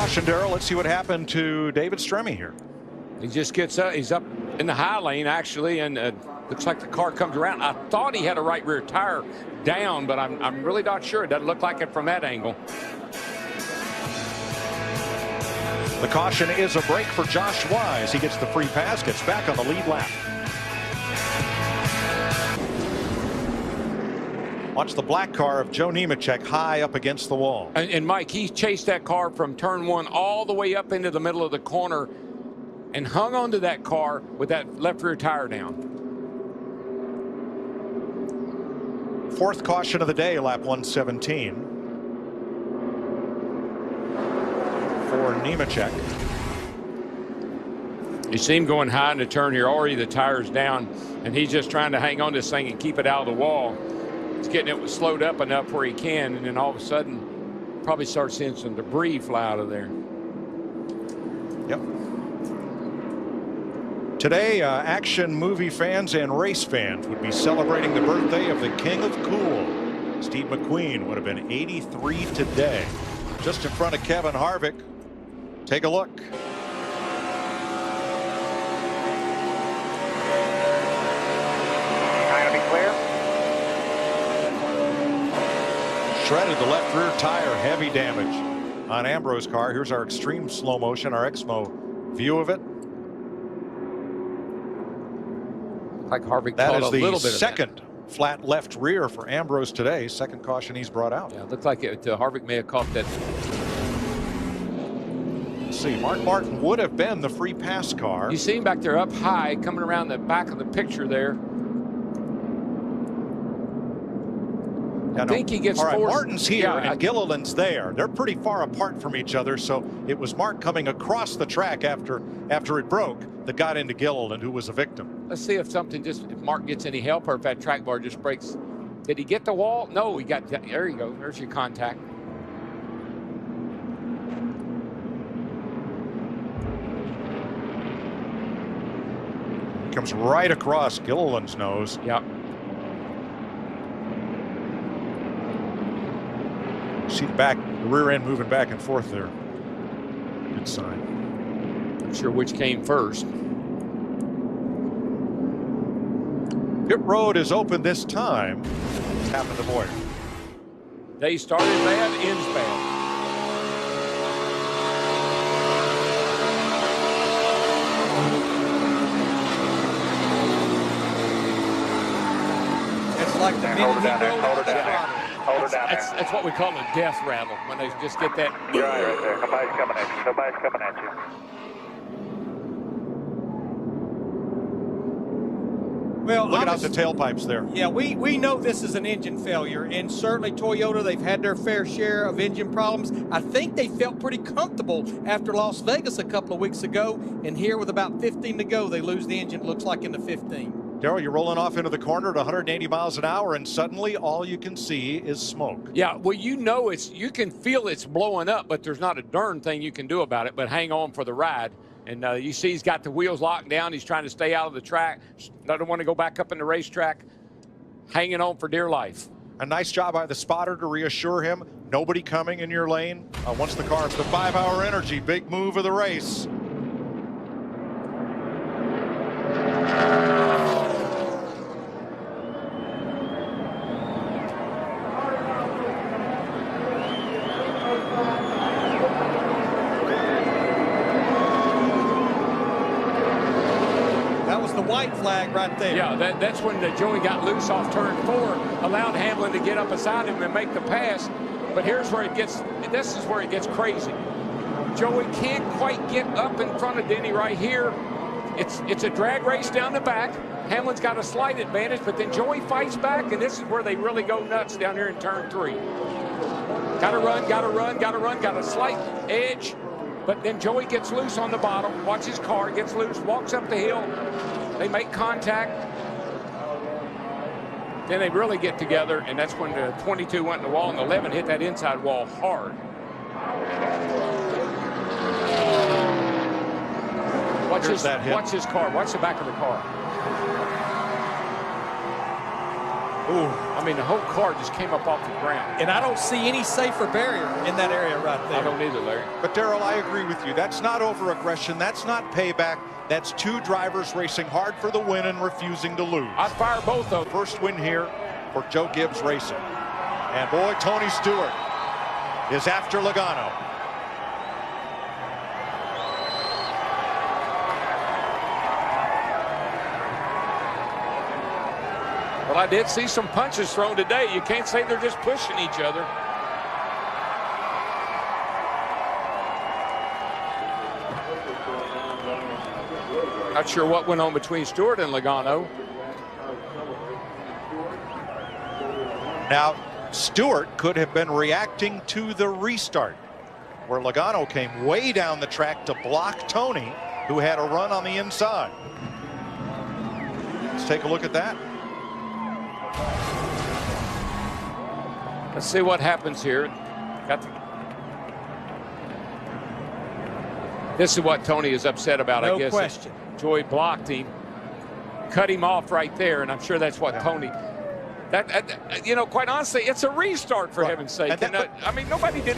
caution, Darrell. Let's see what happened to David Stremme here. He just gets up. He's up in the high lane, actually, and looks like the car comes around. I thought he had a right rear tire down, but I'm really not sure. It doesn't look like it from that angle. The caution is a break for Josh Wise. He gets the free pass, gets back on the lead lap. Watch the black car of Joe Nemechek high up against the wall. And Mike, he chased that car from turn one all the way up into the middle of the corner and hung onto that car with that left rear tire down. Fourth caution of the day, lap 117. For Nemechek. You see him going high in the turn here. Already the tire's down, and he's just trying to hang on to this thing and keep it out of the wall. He's getting it slowed up enough where he can, and then all of a sudden probably start seeing some debris fly out of there. Yep. Today, action movie fans and race fans would be celebrating the birthday of the King of Cool. Steve McQueen would have been 83 today. Just in front of Kevin Harvick. Take a look. Trying to be clear. Shredded the left rear tire, heavy damage on Ambrose's car. Here's our extreme slow motion, our Exmo view of it. Like Harvick that caught is a little bit the of second flat left rear for Ambrose today. Second caution he's brought out. Yeah, it looked like Harvick may have caught that. Let's see, Mark Martin would have been the free pass car. You see him back there up high, coming around the back of the picture there. I think he gets all right, forced. Martin's here and Gilliland's there. They're pretty far apart from each other, so it was Mark coming across the track after it broke that got into Gilliland, who was a victim. Let's see if Mark gets any help or if that track bar just breaks. Did he get the wall? No, he got, there you go. There's your contact. He comes right across Gilliland's nose. Yep. See the rear end moving back and forth there. Good sign. Not sure which came first. Pit road is open this time. What's happened to Boyer? They started bad, ends bad. It's like the minute he rolled out that throttle. Hold her down That's what we call a death rattle, when they just get that. You're right there. Nobody's coming at you. Nobody's coming at you. Well, looking out the tailpipes there. Yeah, we know this is an engine failure, and certainly Toyota, they've had their fair share of engine problems. I think they felt pretty comfortable after Las Vegas a couple of weeks ago, and here with about 15 to go, they lose the engine, looks like in the 15. Darrell, you're rolling off into the corner at 180 miles an hour, and suddenly all you can see is smoke. Yeah, well, you know, you can feel it's blowing up, but there's not a darn thing you can do about it but hang on for the ride. And you see he's got the wheels locked down. He's trying to stay out of the track. Doesn't want to go back up in the racetrack. Hanging on for dear life. A nice job by the spotter to reassure him. Nobody coming in your lane. Once the car, it's the 5-hour energy. Big move of the race. White flag right there. Yeah, that's when Joey got loose off turn 4, allowed Hamlin to get up beside him and make the pass. But here's where this is where it gets crazy. Joey can't quite get up in front of Denny right here. It's a drag race down the back. Hamlin's got a slight advantage, but then Joey fights back, and this is where they really go nuts down here in turn 3. Gotta run, got a slight edge, but then Joey gets loose on the bottom. Watch his car, gets loose, walks up the hill. They make contact. Then they really get together, and that's when the 22 went in the wall and the 11 hit that inside wall hard. Watch his car. Watch the back of the car. Ooh, I mean, the whole car just came up off the ground. And I don't see any safer barrier in that area right there. I don't either, Larry. But Darrell, I agree with you. That's not over-aggression. That's not payback. That's two drivers racing hard for the win and refusing to lose. I'd fire both of them. First win here for Joe Gibbs Racing. And boy, Tony Stewart is after Logano. Well, I did see some punches thrown today. You can't say they're just pushing each other. Not sure what went on between Stewart and Logano. Now, Stewart could have been reacting to the restart, where Logano came way down the track to block Tony, who had a run on the inside. Let's take a look at that. Let's see what happens here. This is what Tony is upset about, I guess. No question. Joey blocked him, cut him off right there, and I'm sure that's what Tony. You know, quite honestly, it's a restart for heaven's sake. And I mean, nobody did.